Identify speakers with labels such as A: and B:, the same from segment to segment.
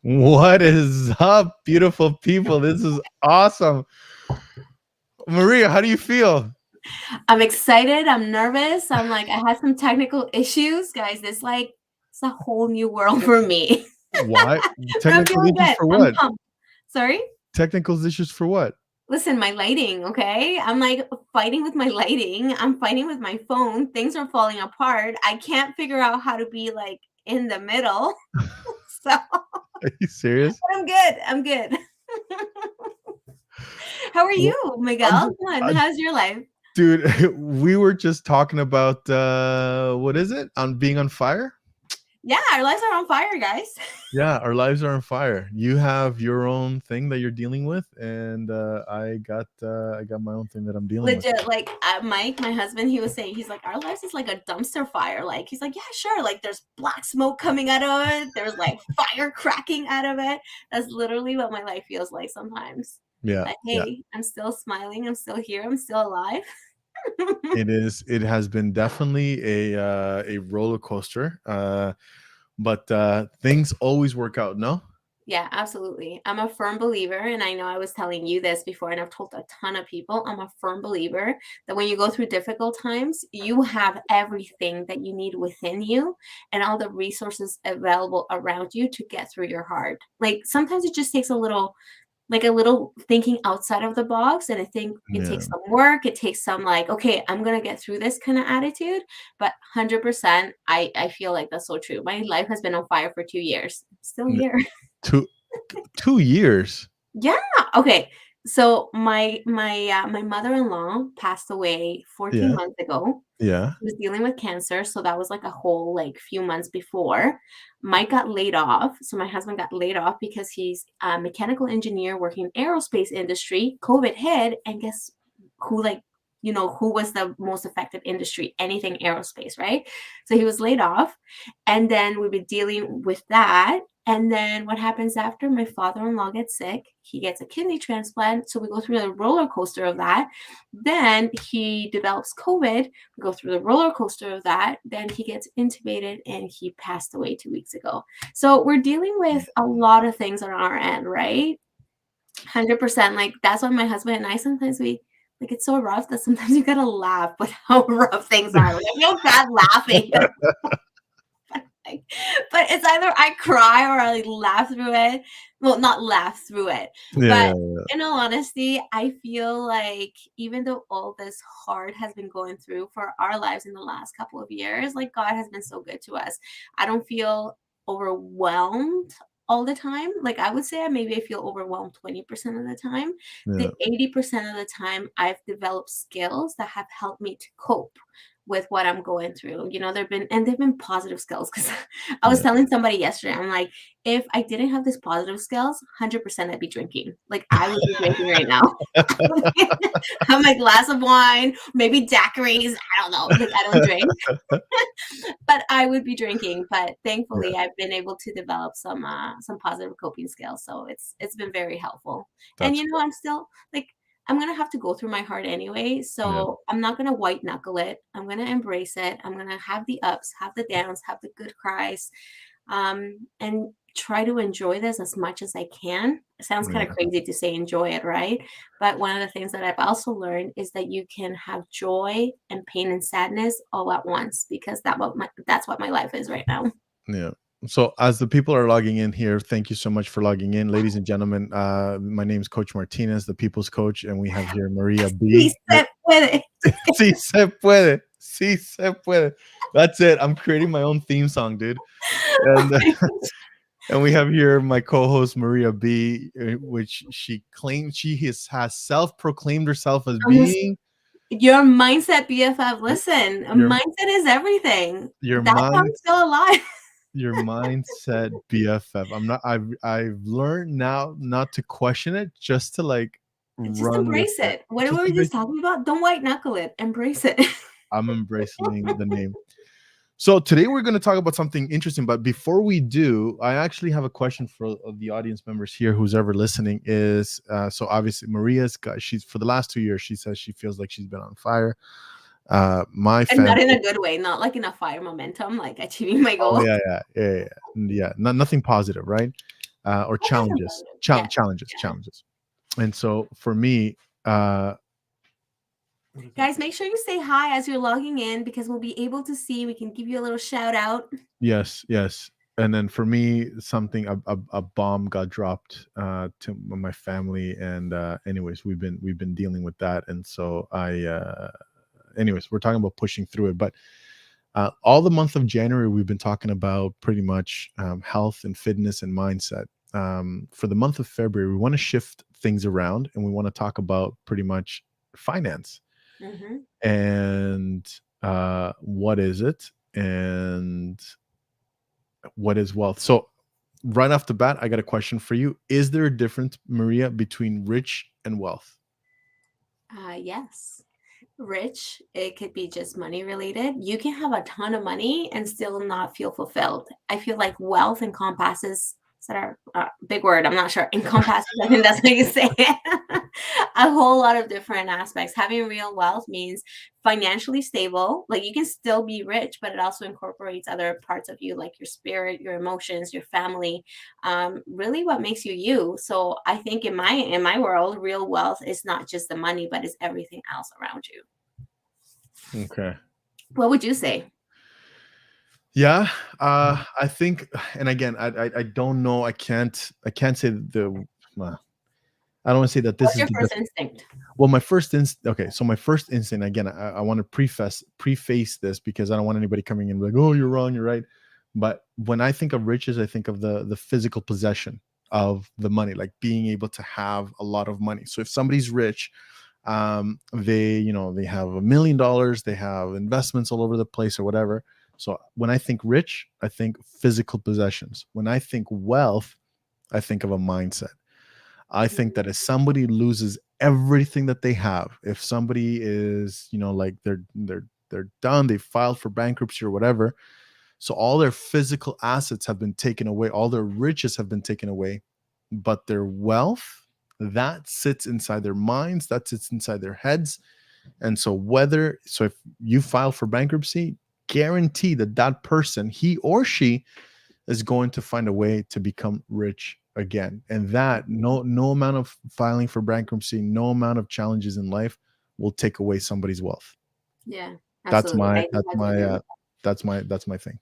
A: What is up, beautiful people? This is awesome. Maria, how do you feel?
B: I'm excited. I'm nervous. I'm like, I had some technical issues, guys. It's a whole new world for me.
A: Why?
B: But I'm
A: Technical
B: feeling
A: issues
B: good.
A: for
B: I'm
A: what?
B: pumped. Sorry?
A: Technical issues for what?
B: Listen, my lighting, okay? I'm like fighting with my lighting. I'm fighting with my phone. Things are falling apart. I can't figure out how to be like in the middle. So
A: Are you serious?
B: I'm good. I'm good. How are
A: Well,
B: you,
A: I'm
B: Miguel?
A: just,
B: Come on. How's your life?
A: dude. We were just talking about what is it? On being on fire.
B: Yeah, our lives are on fire, guys.
A: Yeah, our lives are on fire. You have your own thing that you're dealing with, and I got my own thing that I'm dealing with.
B: Legit, like Mike, my husband, he was saying, he's like, our lives is like a dumpster fire. Like, he's like, yeah, sure. Like, there's black smoke coming out of it. There's like fire cracking out of it. That's literally what my life feels like sometimes.
A: Yeah,
B: But
A: yeah.
B: hey, I'm still smiling. I'm still here. I'm still alive.
A: It is. It has been definitely a roller coaster, but things always work out. No.
B: Yeah, absolutely. I'm a firm believer, and I know I was telling you this before, and I've told a ton of people. I'm a firm believer that when you go through difficult times, you have everything that you need within you and all the resources available around you to get through your hard. Like sometimes it just takes a little thinking outside of the box. And I think it
A: Yeah.
B: takes some work. It takes some like, okay, I'm gonna get through this kind of attitude. But 100%, I feel like that's so true. My life has been on fire for 2 years. I'm still
A: N-
B: here.
A: Two 2 years.
B: Yeah. Okay. So my mother-in-law passed away 14
A: Yeah.
B: months ago.
A: Yeah.
B: She was dealing with cancer, so that was like a whole like few months before. Mike got laid off. So my husband got laid off because he's a mechanical engineer working in aerospace industry. COVID hit, and guess who who was the most affected industry? Anything aerospace, right? So he was laid off. And then we've been dealing with that. And then what happens after? My father-in-law gets sick. He gets a kidney transplant. So we go through the roller coaster of that. Then he develops COVID. We go through the roller coaster of that. Then he gets intubated and he passed away 2 weeks ago. So we're dealing with a lot of things on our end, right? 100%. Like that's why my husband and I sometimes we like it's so rough that sometimes you gotta laugh with how rough things are. Like I feel bad laughing. Like, but it's either I cry or I like laugh through it. Well, not laugh through it,
A: Yeah.
B: but in all honesty, I feel like even though all this hard has been going through for our lives in the last couple of years, like God has been so good to us. I don't feel overwhelmed all the time. Like I would say I feel overwhelmed 20% of the time.
A: Yeah.
B: The 80% of the time I've developed skills that have helped me to cope with what I'm going through. They've been positive skills because I was
A: Yeah.
B: telling somebody yesterday, I'm like, if I didn't have these positive skills, 100% I'd be drinking. Like I would be drinking right now. Have my glass of wine, maybe daiquiris. I don't know. Like I don't drink, but I would be drinking. But
A: Yeah.
B: thankfully, I've been able to develop some positive coping skills. So it's been very helpful. And
A: That's
B: I'm still like I'm gonna have to go through my heart anyway.
A: yeah.
B: So I'm not gonna white knuckle it. I'm gonna embrace it. I'm gonna have the ups, have the downs, have the good cries, and try to enjoy this as much as I can. It sounds kind
A: Yeah.
B: of crazy to say enjoy it, right? But one of the things that I've also learned is that you can have joy and pain and sadness all at once because that's what my life is right now.
A: Yeah. So as the people are logging in here, thank you so much for logging in, ladies and gentlemen. My name is Coach Martinez, the People's Coach, and we have here Maria
B: Peace
A: B.
B: with it.
A: Sí se puede. Sí se puede. That's it. I'm creating my own theme song, dude. And and we have here my co-host Maria B, which she claims has self-proclaimed herself as
B: I'm just
A: being
B: your mindset BFF. Listen, a
A: your
B: mindset is everything.
A: your
B: That's how I'm
A: mind
B: still alive.
A: your mindset BFF. I've learned now not to question it, just to like
B: Just
A: run with
B: embrace
A: it.
B: it. What
A: Just
B: were we
A: embrace
B: just talking about? Don't white knuckle it. Embrace it.
A: I'm embracing the name. So today we're going to talk about something interesting, but before we do, I actually have a question for the audience members here who's ever listening. Is so obviously she's for the last 2 years she says she feels like she's been on fire. My
B: And not
A: family.
B: in a good way, not like in a fire momentum, like achieving my
A: Oh
B: goal.
A: yeah. Nothing positive, right? or
B: Oh, that's
A: challenges,
B: important. Yeah. Yeah.
A: challenges. And so for me, what is that?
B: Guys, make sure you say hi as you're logging in because we'll be able to see. We can give you a little shout out.
A: Yes, yes. And then for me, something a bomb got dropped to my family, and anyways, we've been dealing with that, and so anyways, we're talking about pushing through it, but all the month of January, we've been talking about pretty much health and fitness and mindset. For the month of February, we want to shift things around, and we want to talk about pretty much finance
B: Hmm.
A: and what is it, and what is wealth. So right off the bat, I got a question for you. Is there a difference, Maria, between rich and wealth?
B: Yes. Rich, it could be just money related. You can have a ton of money and still not feel fulfilled. I feel like wealth encompasses, is that our big word? I'm not sure. Encompasses, I think that's how you say it. A whole lot of different aspects. Having real wealth means financially stable. Like you can still be rich, but it also incorporates other parts of you, like your spirit, your emotions, your family, really what makes you you. So I think in my world, real wealth is not just the money, but it's everything else around you.
A: Okay.
B: What would you say?
A: Yeah, I think, and again, I don't know. I can't say the. Uh, I don't want to say that this
B: What's
A: is
B: your
A: the
B: first instinct?
A: well. My first instinct. Okay, so my first instinct. Again, I want to preface this because I don't want anybody coming in like, oh, you're wrong, you're right. But when I think of riches, I think of the physical possession of the money, like being able to have a lot of money. So if somebody's rich, they have $1 million, they have investments all over the place or whatever. So when I think rich, I think physical possessions. When I think wealth, I think of a mindset. I think that if somebody loses everything that they have, if somebody is, like they're done, they filed for bankruptcy or whatever, so all their physical assets have been taken away, all their riches have been taken away, but their wealth, that sits inside their minds, that sits inside their heads. And so if you file for bankruptcy, guarantee that that person, he or she, is going to find a way to become rich again. And that no amount of filing for bankruptcy, no amount of challenges in life will take away somebody's wealth.
B: Yeah,
A: That's
B: absolutely.
A: my
B: I do
A: that's
B: have to
A: my
B: agree with
A: that's my thing.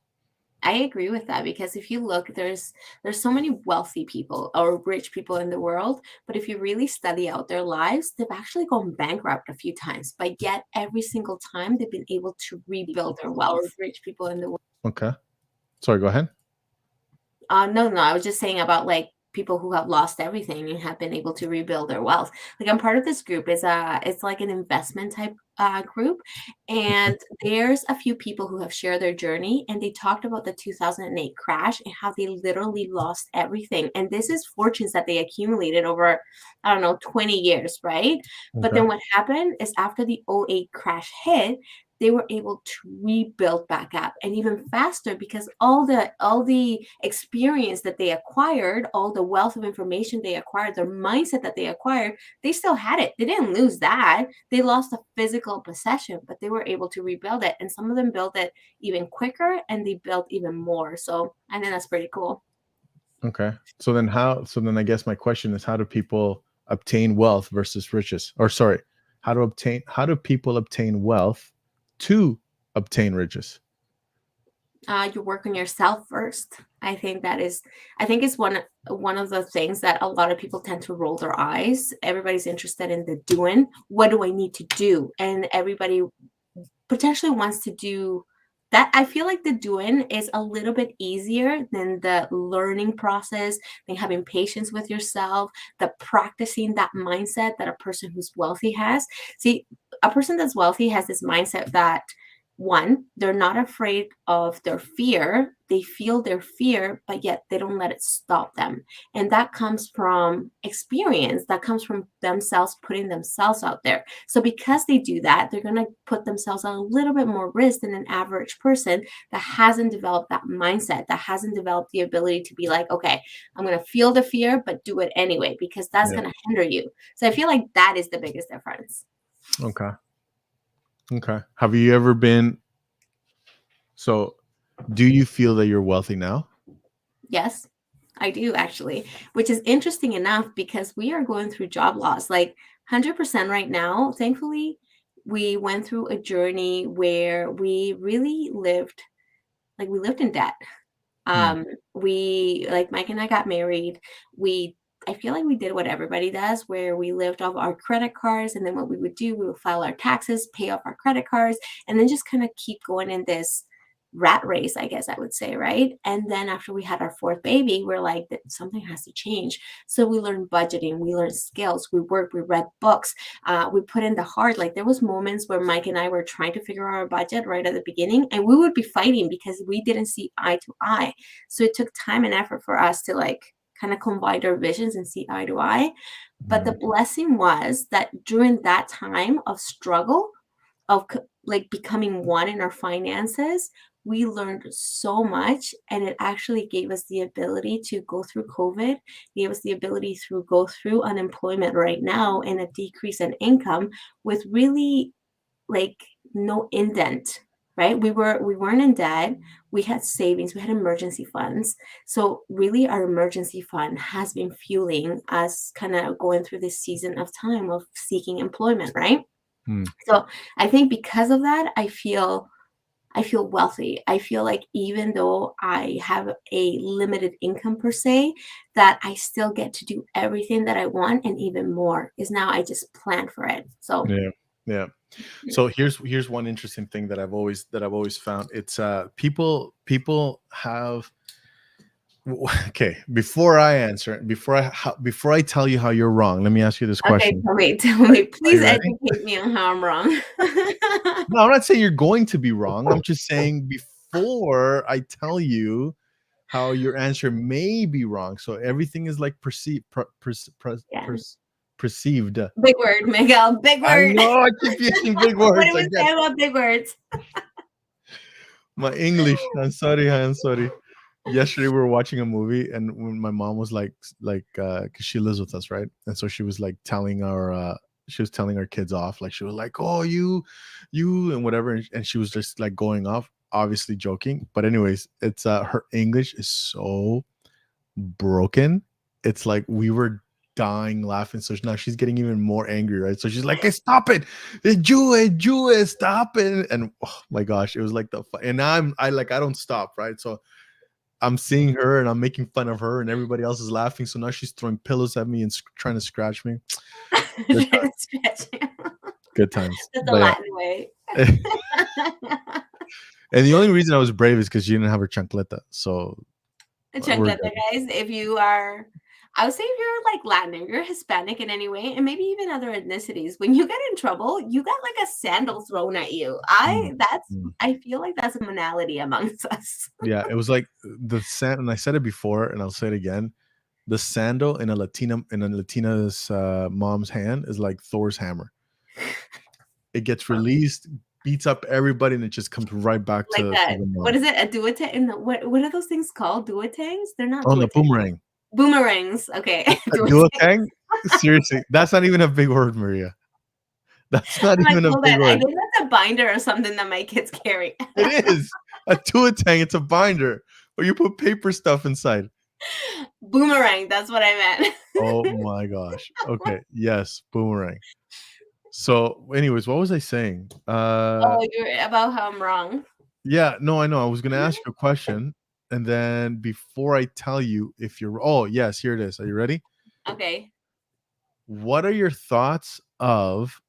B: I agree with that because if you look, there's so many wealthy people or rich people in the world, but if you really study out their lives, they've actually gone bankrupt a few times, but yet every single time they've been able to rebuild their wealth. Rich people in the world.
A: Okay. Sorry, go ahead.
B: No, no, I was just saying about like people who have lost everything and have been able to rebuild their wealth. Like I'm part of this group. It's like an investment type group, and there's a few people who have shared their journey, and they talked about the 2008 crash and how they literally lost everything. And this is fortunes that they accumulated over, I don't know, 20 years, right? But
A: Okay.
B: then what happened is after the '08 crash hit, they were able to rebuild back up and even faster because all the experience that they acquired, all the wealth of information they acquired, their mindset that they acquired, they still had it. They didn't lose that. They lost a physical possession, but they were able to rebuild it, and some of them built it even quicker and they built even more. So I think that's pretty cool.
A: Okay. So then I guess my question is, how do people obtain wealth versus riches? Or sorry, how do people obtain wealth to obtain riches?
B: You work on yourself first. I think it's one of the things that a lot of people tend to roll their eyes. Everybody's interested in the doing. What do I need to do? And everybody potentially wants to do that. I feel like the doing is a little bit easier than the learning process, than having patience with yourself, the practicing that mindset that a person who's wealthy has. See, a person that's wealthy has this mindset that one, they're not afraid of their fear. They feel their fear, but yet they don't let it stop them. And that comes from experience, that comes from themselves putting themselves out there. So because they do that, they're going to put themselves at a little bit more risk than an average person that hasn't developed that mindset, that hasn't developed the ability to be like, okay, I'm going to feel the fear, but do it anyway, because that's
A: Yeah.
B: going to hinder you. So I feel like that is the biggest difference.
A: Okay. Okay. Have you ever been so do you feel that you're wealthy now?
B: Yes. I do actually, which is interesting enough because we are going through job loss, like 100% right now. Thankfully, we went through a journey where we really lived, like we lived in debt.
A: Hmm.
B: We like Mike and I got married. We I feel like we did what everybody does, where we lived off our credit cards, and then what we would do, we would file our taxes, pay off our credit cards, and then just kind of keep going in this rat race, I guess I would say, right? And then after we had our fourth baby, we're like, something has to change. So we learned budgeting, we learned skills, we worked, we read books, we put in the heart. Like there was moments where Mike and I were trying to figure out our budget right at the beginning, and we would be fighting because we didn't see eye to eye. So it took time and effort for us to like kind of combine our visions and see eye to eye. But the blessing was that during that time of struggle, of like becoming one in our finances, we learned so much, and it actually gave us the ability to go through COVID, gave us the ability to go through unemployment right now and a decrease in income with really like no indent, right? We weren't in debt, we had savings, we had emergency funds. So really our emergency fund has been fueling us kind of going through this season of time of seeking employment, right?
A: Hmm.
B: So I think because of that, I feel wealthy. I feel like even though I have a limited income per se, that I still get to do everything that I want and even more, is now I just plan for it. So
A: Yeah, yeah. So here's one interesting thing that I've always found. It's people have. Okay, before I answer, before I tell you how you're wrong, let me ask you this
B: okay,
A: question.
B: tell me,
A: Are
B: please
A: you ready?
B: educate me on how I'm wrong.
A: No, I'm not saying you're going to be wrong. I'm just saying before I tell you how your answer may be wrong. So everything is like
B: Yeah.
A: perceived.
B: Big word, Miguel. Big
A: I
B: word.
A: know I keep using big
B: What
A: words
B: do we
A: again.
B: say about big words?
A: My English. I'm sorry. I'm sorry. Yesterday we were watching a movie, and when my mom was because she lives with us, right? And so she was like telling our kids off, like she was like, oh, you and whatever, and she was just like going off, obviously joking, but anyways, it's her English is so broken. It's like we were dying laughing. So now she's getting even more angry, right? So she's like, hey, stop it. Hey, Jew, stop it. And oh my gosh, it was like and now I don't stop, right? So I'm seeing her and I'm making fun of her and everybody else is laughing. So now she's throwing pillows at me and trying to scratch me. Good times. Good times.
B: That's a
A: But yeah.
B: Latin way.
A: And the only reason I was brave is because she didn't have her chancleta. So we're
B: Chancleta,
A: good.
B: guys. If you are, I would say if you're like Latin or you're Hispanic in any way, and maybe even other ethnicities, when you get in trouble, you got like a sandal thrown at you.
A: Mm.
B: I feel like that's a commonality amongst us.
A: Yeah, it was like the sand, and I said it before, and I'll say it again. The sandal in a Latina's mom's hand is like Thor's hammer. It gets released, beats up everybody, and it just comes right back
B: Like
A: to
B: that.
A: the mom.
B: What is it? A duotang? What are those things called? Duotangs? They're not.
A: On the
B: duotangs.
A: boomerang.
B: Boomerangs. Okay.
A: A duotang? Seriously, that's not even a big word, Maria. That's not even a big
B: I
A: word.
B: think that's a binder or something that my kids carry.
A: It is a duotang. It's a binder, but you put paper stuff inside.
B: Boomerang. That's what I meant.
A: Oh my gosh. Okay. Yes, boomerang. So, anyways, what was I saying?
B: You're about how I'm wrong.
A: Yeah, no, I know. I was gonna ask you a question, and then before I tell you if you're yes, here it is. Are you ready?
B: Okay.
A: What are your thoughts of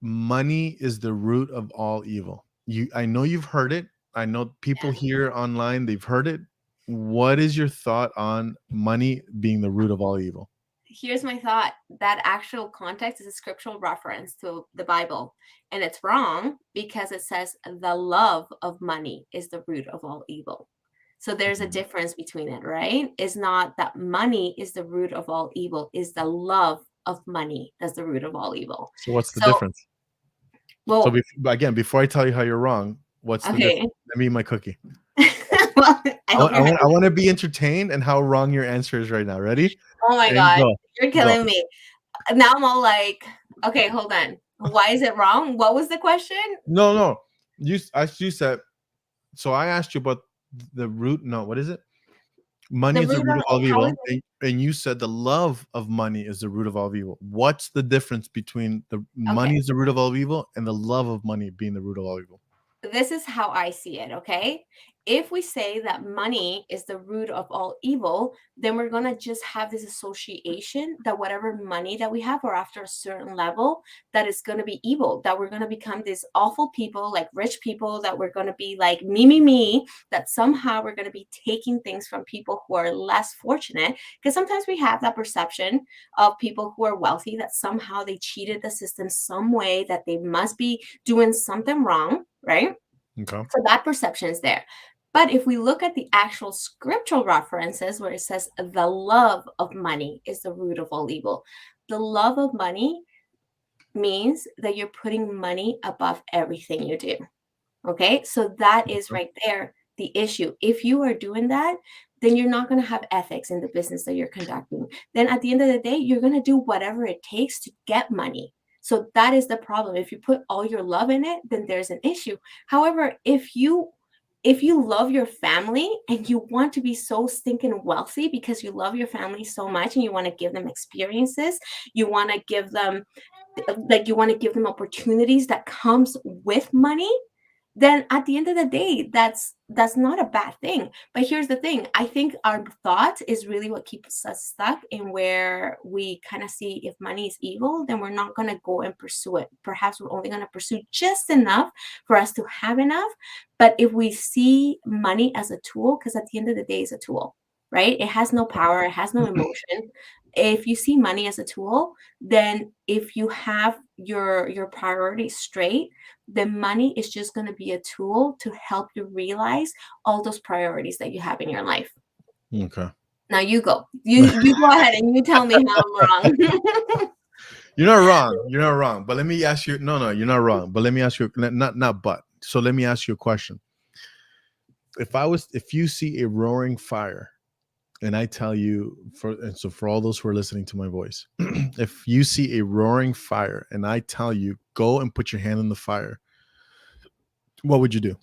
A: money is the root of all evil? I know you've heard it. I know people here online, they've heard it. What is your thought on money being the root of all evil?
B: Here's my thought. That actual context is a scriptural reference to the Bible. And it's wrong because it says the love of money is the root of all evil. So there's a difference between it, right? It's not that money is the root of all evil, is the love of money that's the root of all evil.
A: So what's the difference?
B: Well,
A: so again, before I tell you how you're wrong, what's the difference? Let me eat my cookie.
B: Well,
A: I want to be entertained and how wrong your answer is right now. Ready?
B: Oh my God. You're killing me. Now I'm all like, okay, hold on. Why is it wrong? What was the question?
A: No. You said, so I asked you about the root. No, what is it? Money
B: The
A: is the
B: root
A: root
B: of
A: of all
B: how is
A: evil, and you said the love of money is the root of all evil. What's the difference between the
B: okay.
A: money is the root of all evil and the love of money being the root of all evil?
B: This is how I see it, okay? If we say that money is the root of all evil, then we're going to just have this association that whatever money that we have, or after a certain level, that is going to be evil, that we're going to become these awful people, like rich people, that we're going to be like me, that somehow we're going to be taking things from people who are less fortunate. Because sometimes we have that perception of people who are wealthy that somehow they cheated the system some way, that they must be doing something wrong, right?
A: Okay.
B: So that perception is there. But if we look at the actual scriptural references where it says the love of money is the root of all evil, the love of money means that you're putting money above everything you do. Okay. So that is
A: Okay.
B: right there the issue. If you are doing that, then you're not going to have ethics in the business that you're conducting. Then at the end of the day, you're going to do whatever it takes to get money. So that is the problem. If you put all your love in it, then there's an issue. However, if you love your family and you want to be so stinking wealthy because you love your family so much and you want to give them experiences, you want to give them opportunities that comes with money, then at the end of the day, that's not a bad thing. But here's the thing. I think our thought is really what keeps us stuck in where we kind of see if money is evil, then we're not going to go and pursue it. Perhaps we're only going to pursue just enough for us to have enough. But if we see money as a tool, because at the end of the day, it's a tool, right? It has no power, it has no emotion. If you see money as a tool, then if you have your priorities straight, then money is just going to be a tool to help you realize all those priorities that you have in your life.
A: Okay.
B: Now you go. You go ahead and you tell me how I'm wrong.
A: You're not wrong. You're not wrong. But let me ask you. No, you're not wrong. But let me ask you. Not but. So let me ask you a question. If you see a roaring fire, and I tell you for all those who are listening to my voice, if you see a roaring fire, and I tell you go and put your hand in the fire, what would you do?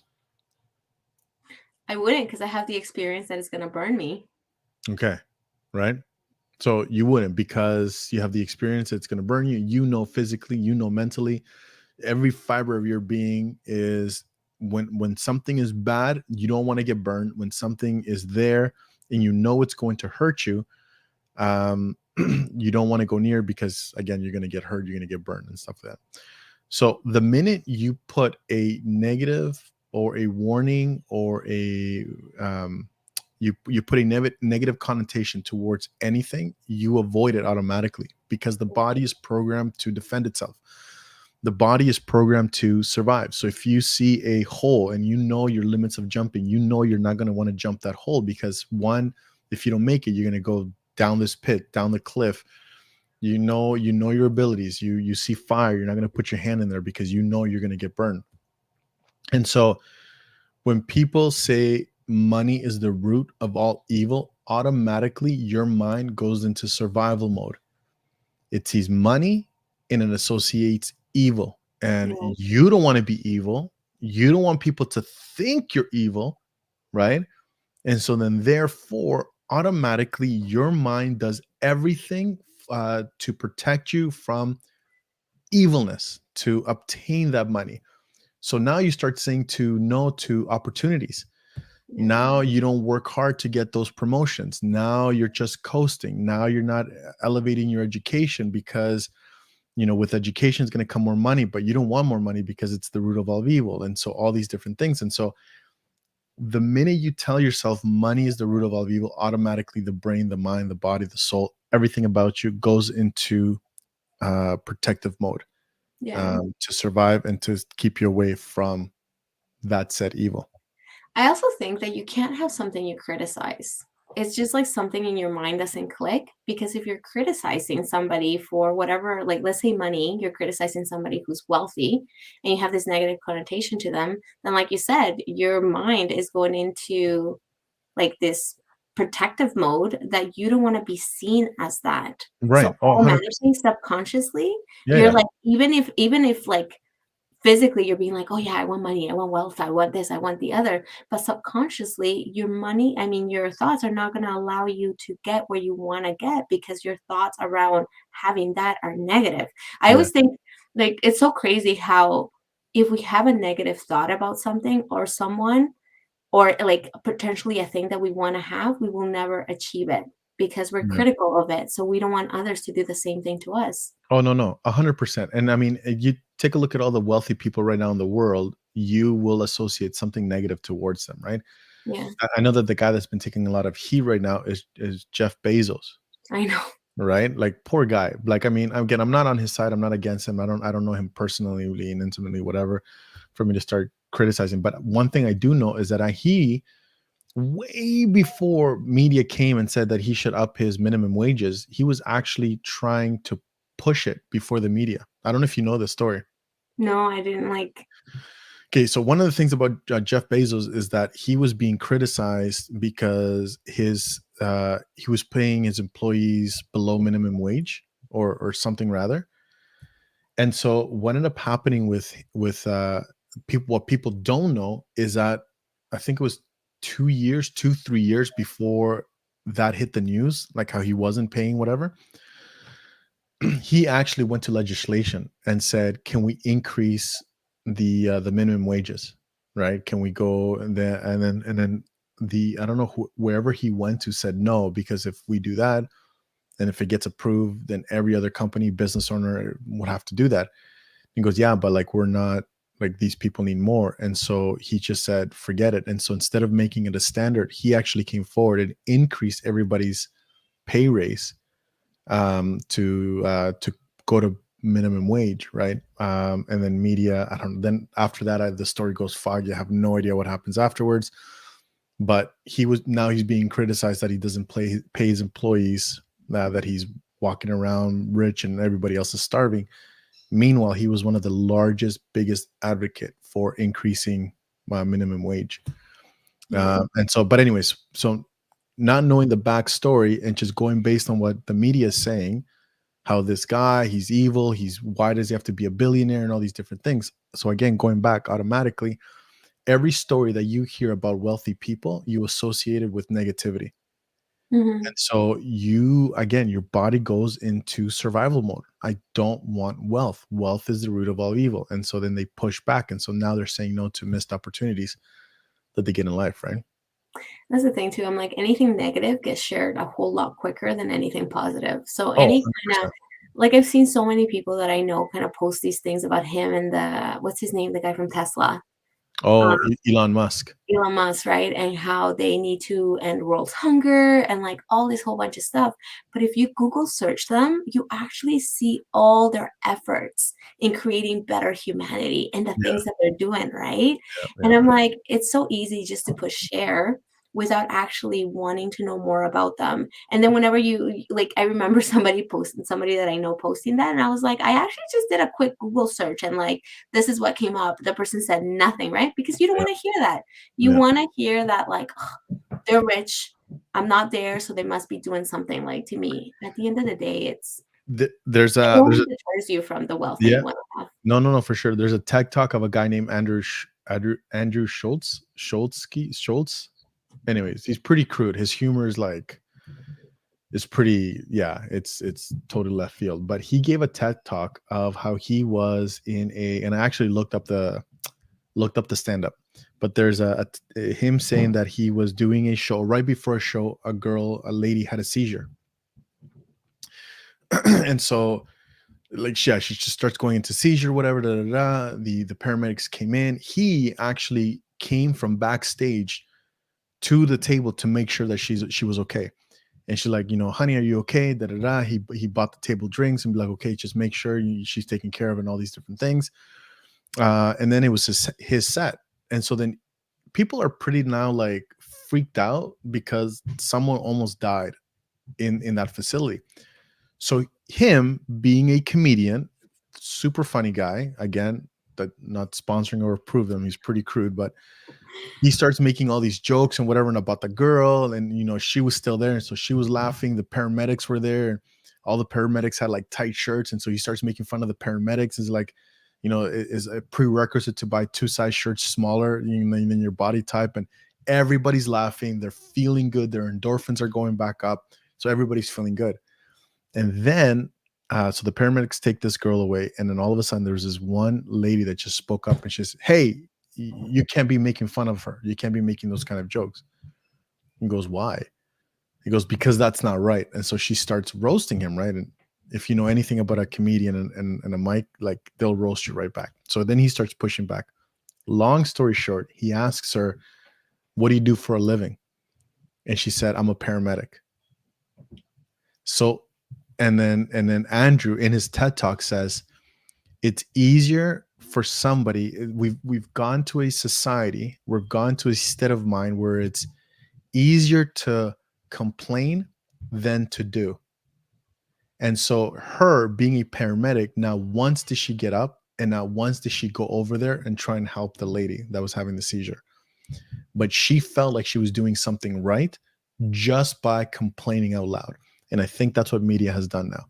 B: I wouldn't, because I have the experience that it's going to burn me.
A: Okay, right. So you wouldn't because you have the experience. It's going to burn you. You know physically. You know mentally. Every fiber of your being is when something is bad, you don't want to get burned. When something is there and you know it's going to hurt you, you don't want to go near because again, you're going to get hurt, you're going to get burned and stuff like that. So the minute you put a negative or a warning or a you put a negative connotation towards anything, you avoid it automatically because the body is programmed to defend itself. The body is programmed to survive. So if you see a hole and you know your limits of jumping, you know you're not going to want to jump that hole because one, if you don't make it, you're going to go down this pit, down the cliff. You know your abilities. You see fire, you're not going to put your hand in there because you know you're going to get burned. And so when people say money is the root of all evil, automatically your mind goes into survival mode. It sees money and it associates evil. And
B: Yeah.
A: you don't want to be evil. You don't want people to think you're evil, right? And so then, therefore, automatically your mind does everything to protect you from evilness, to obtain that money. So now you start saying to no to opportunities.
B: Yeah.
A: Now you don't work hard to get those promotions. Now you're just coasting. Now you're not elevating your education because with education is going to come more money, but you don't want more money because it's the root of all evil. And so all these different things. And so the minute you tell yourself money is the root of all evil, automatically the brain, the mind, the body, the soul, everything about you goes into protective mode
B: Yeah.
A: to survive and to keep you away from that said evil.
B: I also think that you can't have something you criticize. It's just like something in your mind doesn't click, because if you're criticizing somebody for whatever, like let's say money, you're criticizing somebody who's wealthy and you have this negative connotation to them, then like you said, your mind is going into like this protective mode that you don't want to be seen as that. So
A: Right. Oh, 100%.
B: automatically, subconsciously,
A: Yeah,
B: you're
A: yeah.
B: like, even if like physically you're being like, oh yeah, I want money, I want wealth, I want this, I want the other. But subconsciously, your money, I mean, your thoughts are not going to allow you to get where you want to get because your thoughts around having that are negative. I
A: Yeah.
B: always think like it's so crazy how if we have a negative thought about something or someone, or like potentially a thing that we want to have, we will never achieve it because we're
A: Yeah.
B: critical of it. So we don't want others to do the same thing to us.
A: Oh, no, 100%. And I mean, you take a look at all the wealthy people right now in the world, you will associate something negative towards them, right?
B: Yeah,
A: I know that the guy that's been taking a lot of heat right now is Jeff Bezos,
B: I know.
A: right? Like, poor guy. Like, I mean, again, I'm not on his side. I'm not against him. I don't know him personally and intimately, whatever, for me to start criticizing. But one thing I do know is that he way before media came and said that he should up his minimum wages, he was actually trying to push it before the media. I don't know if you know the story.
B: No, I didn't like.
A: Okay, so one of the things about Jeff Bezos is that he was being criticized because he was paying his employees below minimum wage or something rather. And so what ended up happening with people, what people don't know is that I think it was 2 years, 3 years before that hit the news, like how he wasn't paying whatever, he actually went to legislation and said, "Can we increase the minimum wages? Right? Can we go and then the I don't know wherever he went to said no, because if we do that, and if it gets approved, then every other company business owner would have to do that." He goes, "Yeah, but like we're not, like these people need more." And so he just said, "Forget it." And so instead of making it a standard, he actually came forward and increased everybody's pay raise to go to minimum wage, right? And then media, I don't. Then after that, the story goes foggy. I have no idea what happens afterwards. But he's being criticized that he doesn't pay his employees, that he's walking around rich and everybody else is starving. Meanwhile, he was one of the largest, biggest advocate for increasing minimum wage.
B: Yeah.
A: And so, but anyways, so not knowing the backstory and just going based on what the media is saying, how this guy, he's evil, why does he have to be a billionaire and all these different things. So again, going back automatically, every story that you hear about wealthy people, you associate it with negativity.
B: Mhm.
A: And so you, again, your body goes into survival mode. I don't want wealth. Wealth is the root of all evil. And so then they push back. And so now they're saying no to missed opportunities that they get in life, right?
B: That's the thing too. I'm like anything negative gets shared a whole lot quicker than anything positive. So
A: Oh,
B: any kind of
A: 100%.
B: like I've seen so many people that I know kind of post these things about him and the what's his name, the guy from Tesla.
A: Oh, Elon Musk.
B: Elon Musk, right? And how they need to end world hunger and like all this whole bunch of stuff. But if you Google search them, you actually see all their efforts in creating better humanity and the
A: Yeah,
B: things that they're doing, right?
A: yeah,
B: And
A: yeah.
B: I'm like, it's so easy just to push share without actually wanting to know more about them. And then whenever you like, I remember somebody that I know posting that, and I was like, I actually just did a quick Google search and like this is what came up. The person said nothing, right? Because you don't
A: Yeah,
B: want to hear that. You
A: yeah.
B: want to hear that, like, "Ugh, they're rich. I'm not there, so they must be doing something." Like to me, at the end of the day,
A: There's
B: it
A: a
B: only
A: there's a
B: deters you from the wealth that
A: yeah.
B: you want to have.
A: No, for sure. There's a tech talk of a guy named Andrew Schultz. Anyways, he's pretty crude. His humor is pretty, yeah, it's totally left field. But he gave a TED talk of how he was and I actually looked up the stand-up. But there's him saying that he was doing a show right before a show, a lady had a seizure. And so like yeah, she just starts going into seizure, whatever. The paramedics came in. He actually came from backstage to the table to make sure that she was okay. And she's like, honey, are you okay? Da da da. He bought the table drinks and be like, okay, just make sure she's taken care of and all these different things. And then it was his set, and so then people are pretty now like freaked out because someone almost died in that facility. So him being a comedian, super funny guy, again, that not sponsoring or approve them, he's pretty crude, but he starts making all these jokes and whatever and about the girl, and she was still there, and so she was laughing. The paramedics were there, and all the paramedics had like tight shirts, and so he starts making fun of the paramedics. Is like, is a prerequisite to buy 2 size shirts smaller than your body type. And everybody's laughing. They're feeling good. Their endorphins are going back up. So everybody's feeling good. And then, so the paramedics take this girl away. And then all of a sudden, there's this one lady that just spoke up and she says, "Hey, you can't be making fun of her. You can't be making those kind of jokes." He goes, "Why?" He goes, "Because that's not right." And so she starts roasting him, right? And if you know anything about a comedian and a mic, like they'll roast you right back. So then he starts pushing back. Long story short, he asks her, "What do you do for a living?" And she said, "I'm a paramedic." So, and then Andrew in his TED Talk says, it's easier for somebody. We've gone to a society, we've gone to a state of mind where it's easier to complain than to do. And so her being a paramedic, now once did she get up and not once did she go over there and try and help the lady that was having the seizure. But she felt like she was doing something right just by complaining out loud. And I think that's what media has done now.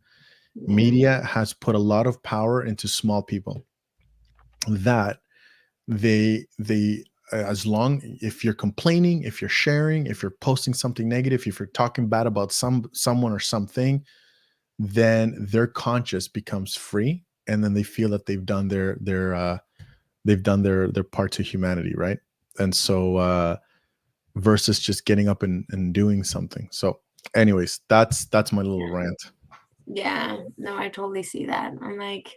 B: Yeah.
A: Media has put a lot of power into small people that they as long, if you're complaining, if you're sharing, if you're posting something negative, if you're talking bad about someone or something, then their conscience becomes free, and then they feel that they've done their part to humanity, right? And so versus just getting up and doing something. So anyways, that's my little rant.
B: Yeah, no, I totally see that. I'm like,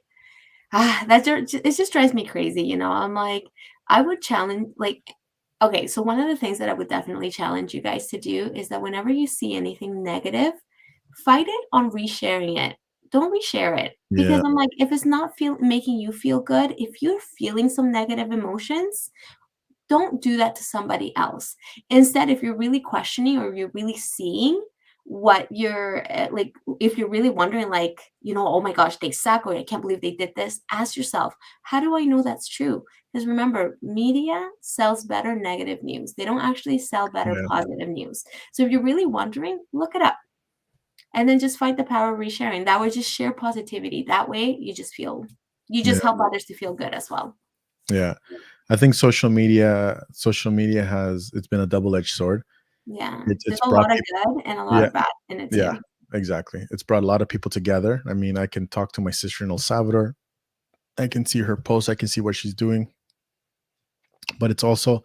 B: it just drives me crazy, you know. I'm like, I would challenge, like, okay, so one of the things that I would definitely challenge you guys to do is that whenever you see anything negative, fight it on resharing it. Don't reshare it because
A: Yeah,
B: I'm like, if it's not making you feel good, if you're feeling some negative emotions, don't do that to somebody else. Instead, if you're really questioning or you're really seeing what you're like, if you're really wondering, like, you know, oh my gosh, they suck, or I can't believe they did this, ask yourself, how do I know that's true? Because remember, media sells better negative news. They don't actually sell better
A: yeah,
B: positive news. So if you're really wondering, look it up and then just find the power of resharing. That way, just share positivity. That way, you
A: yeah,
B: just help others to feel good as well.
A: yeah. I think social media has, it's been a double-edged sword.
B: Yeah,
A: It's
B: there's a
A: brought
B: lot of
A: people.
B: good and a lot
A: Yeah,
B: of bad in it
A: yeah,
B: too.
A: exactly. It's brought a lot of people together. I mean, I can talk to my sister in El Salvador. I can see her posts. I can see what she's doing. But it's also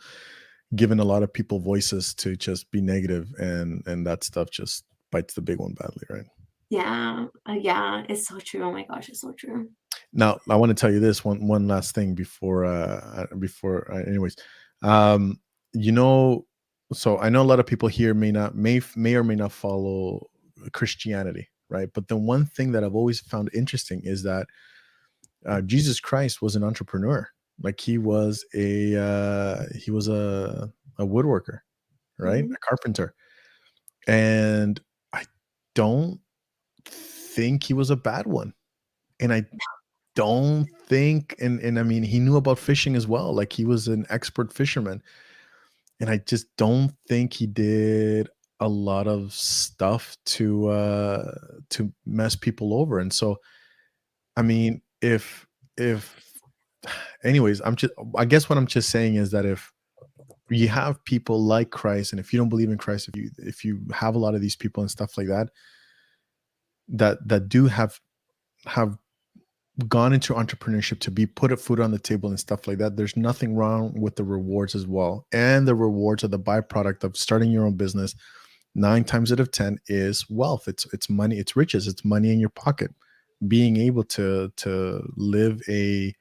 A: given a lot of people voices to just be negative, and that stuff just bites the big one badly, right?
B: Yeah, yeah, it's so true. Oh my gosh, it's so true.
A: Now, I want to tell you this one last thing anyways. Um, you know, so I know a lot of people here may or may not follow Christianity, right? But the one thing that I've always found interesting is that Jesus Christ was an entrepreneur. Like he was a woodworker, right?
B: Mhm.
A: A carpenter. And I don't think he was a bad one. And I don't think, and I mean, he knew about fishing as well. Like he was an expert fisherman. And I just don't think he did a lot of stuff to mess people over. And so, I mean, if anyways, I guess what I'm just saying is that if you have people like Christ, and if you don't believe in Christ, if you have a lot of these people and stuff like that, that do have gone into entrepreneurship to be put a food on the table and stuff like that, there's nothing wrong with the rewards as well. And the rewards are the byproduct of starting your own business. 9 times out of 10 is wealth. It's money, it's riches, it's money in your pocket. Being able to live a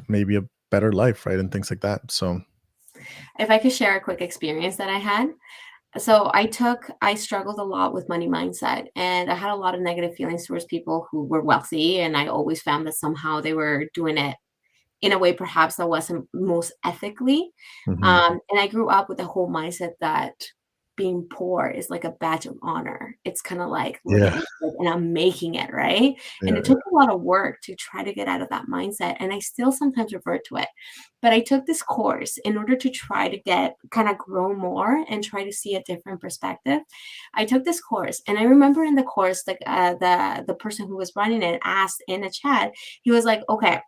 A: maybe a better life, right? And things like that. So
B: If I could share a quick experience that I had. So I struggled a lot with money mindset and I had a lot of negative feelings towards people who were wealthy. And I always found that somehow they were doing it in a way perhaps that wasn't most ethically.
A: mhm,
B: And I grew up with the whole mindset that being poor is like a badge of honor. It's kind of like, look at
A: Yeah.
B: me, like, and I'm making it, right? And
A: Yeah.
B: it took a lot of work to try to get out of that mindset. And I still sometimes revert to it. But I took this course in order to try to get kind of grow more and try to see a different perspective. I took this course, and I remember in the course, like the person who was running it asked in a chat, he was like, okay,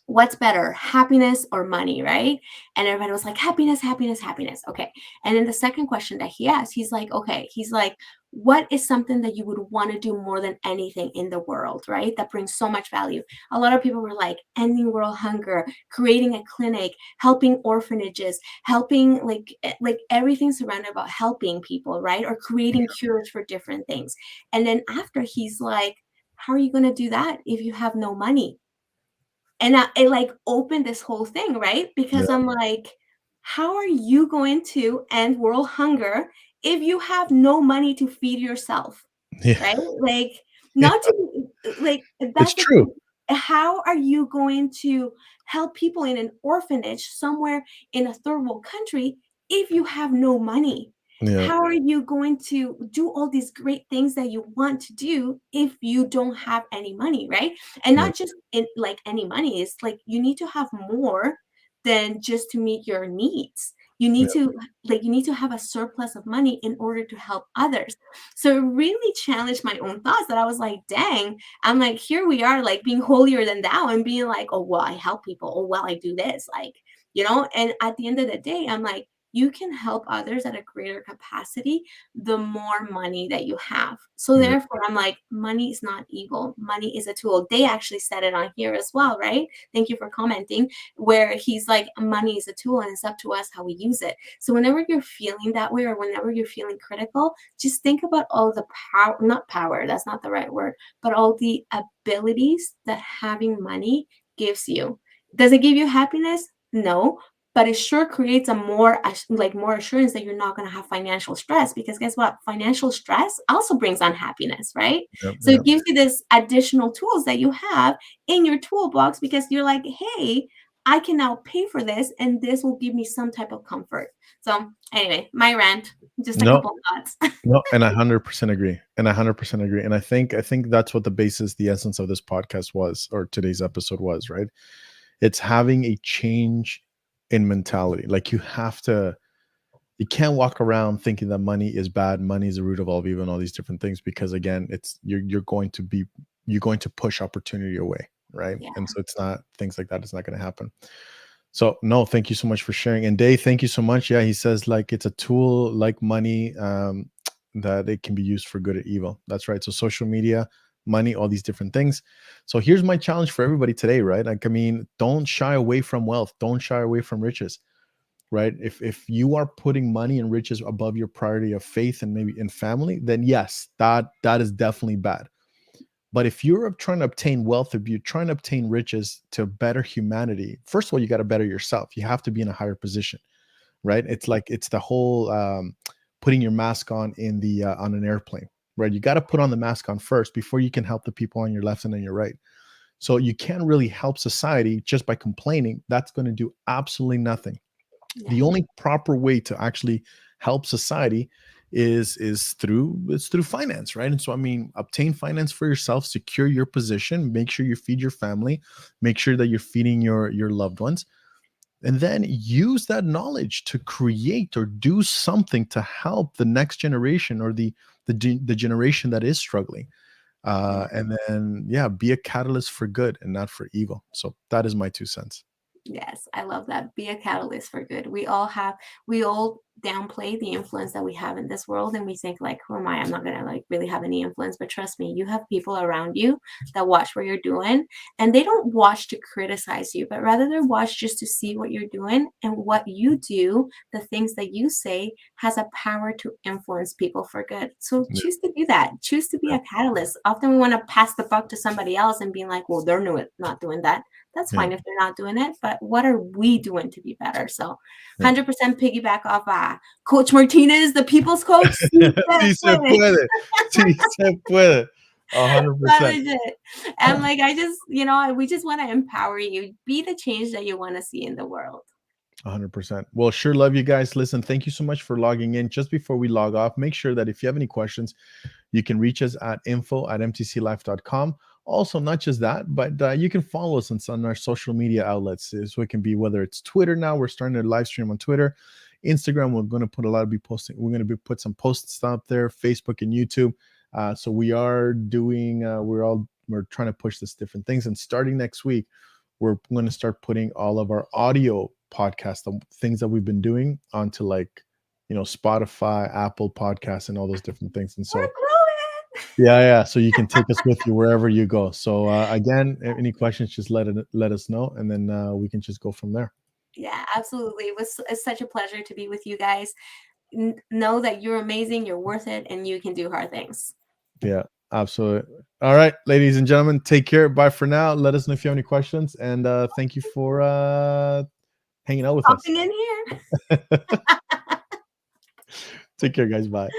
B: what's better, happiness or money, right? And everybody was like, happiness, happiness, happiness. Okay. And then the second question that he asked, he's like, okay, he's like, what is something that you would want to do more than anything in the world, right? That brings so much value. A lot of people were like, ending world hunger, creating a clinic, helping orphanages, helping like everything surrounded about helping people, right? Or creating cures for different things. And then after he's like, how are you going to do that if you have no money? And it like opened this whole thing, right?
A: Yeah.
B: Because I'm like, how are you going to end world hunger if you have no money to feed yourself?
A: Yeah.
B: Right? Like,
A: Yeah.
B: not to like
A: It's
B: that's the
A: true.
B: thing. How are you going to help people in an orphanage somewhere in a third world country if you have no money?
A: Yeah.
B: How are you going to do all these great things that you want to do if you don't have any money, right? And
A: Yeah.
B: not just in like any money, it's like you need to have more than just to meet your needs. You
A: Yeah.
B: need to you need to have a surplus of money in order to help others. So it really challenged my own thoughts that I was like, dang, I'm like, here we are, like being holier than thou and being like, oh, well, I help people. Oh, well, I do this. Like, and at the end of the day, I'm like, you can help others at a greater capacity the more money that you have. So
A: Yeah.
B: therefore, I'm like, money is not evil. Money is a tool. They actually said it on here as well, right? Thank you for commenting, where he's like, money is a tool and it's up to us how we use it. So whenever you're feeling that way or whenever you're feeling critical, just think about all the power, not power, that's not the right word, but all the abilities that having money gives you. Does it give you happiness? No, but it sure creates a more assurance that you're not going to have financial stress, because guess what, financial stress also brings unhappiness, right?
A: Yeah.
B: So
A: Yeah.
B: it gives you this additional tools that you have in your toolbox, because you're like, hey, I can now pay for this and this will give me some type of comfort. So anyway, my rant, just a
A: No,
B: couple thoughts.
A: no, and I 100% agree. And I 100% agree. And I think that's what the basis, the essence of this podcast was, or today's episode was, right? It's having a change in mentality. Like you can't walk around thinking that money is bad, money is the root of all evil and all these different things, because again, you're going to push opportunity away, right?
B: Yeah.
A: And so it's not things like that, it's not going to happen. So no, thank you so much for sharing. And Dave, thank you so much. Yeah, he says like it's a tool like money, that it can be used for good or evil. That's right. So social media, money, all these different things. So here's my challenge for everybody today, right? Like, I mean, don't shy away from wealth, don't shy away from riches, right? If you are putting money and riches above your priority of faith and maybe in family, then yes, that is definitely bad. But if you're trying to obtain wealth, if you're trying to obtain riches to better humanity, first of all, you got to better yourself. You have to be in a higher position, right? It's like it's the whole putting your mask on in the on an airplane, right? You got to put on the mask on first before you can help the people on your left and on your right. So you can't really help society just by complaining. That's going to do absolutely nothing.
B: Yeah.
A: The only proper way to actually help society is through finance, right? And so I mean, obtain finance for yourself, secure your position, make sure you feed your family, make sure that you're feeding your loved ones, and then use that knowledge to create or do something to help the next generation, or the generation that is struggling.
B: Yeah.
A: And then yeah, be a catalyst for good and not for evil. So that is my 2 cents.
B: Yes, I love that. Be a catalyst for good. We all downplay the influence that we have in this world, and we think like, who am I? I'm not gonna like really have any influence. But trust me, you have people around you that watch what you're doing, and they don't watch to criticize you, but rather they watch just to see what you're doing, and what you do, the things that you say has a power to influence people for good. So
A: Yeah,
B: choose to do that. Choose to be a catalyst. Often we want to pass the buck to somebody else and being like, well, they're not doing that. That's
A: yeah,
B: fine if they're not doing it, but what are we doing to be better? So
A: yeah.
B: 100% piggyback off Coach Martinez, the people's coach. Sí se
A: Sí se
B: puede.
A: puede, sí se puede,
B: That
A: 100%.
B: is it. And like, I just, we just want to empower you. Be the change that you want to see in the world.
A: 100%. Well, sure. Love you guys. Listen, thank you so much for logging in. Just before we log off, make sure that if you have any questions, you can reach us at info@mtclife.com. Also, not just that, but you can follow us on our social media outlets. So it can be whether it's Twitter now, we're starting to live stream on Twitter. Instagram, we're going to put a lot of be posting. We're going to be put some posts out there, Facebook and YouTube. So we are doing, we're trying to push this different things. And starting next week, we're going to start putting all of our audio podcasts, the things that we've been doing onto like, Spotify, Apple Podcasts, and all those different things. And
B: We're
A: so,
B: growing.
A: yeah. So you can take us with you wherever you go. So again, any questions, just let us know, and then we can just go from there.
B: Yeah, absolutely. It's such a pleasure to be with you guys. Know that you're amazing, you're worth it, and you can do hard things.
A: Yeah, absolutely. All right, ladies and gentlemen, take care. Bye for now. Let us know if you have any questions, and thank you for hanging out with us.
B: Popping in here.
A: Take care, guys. Bye.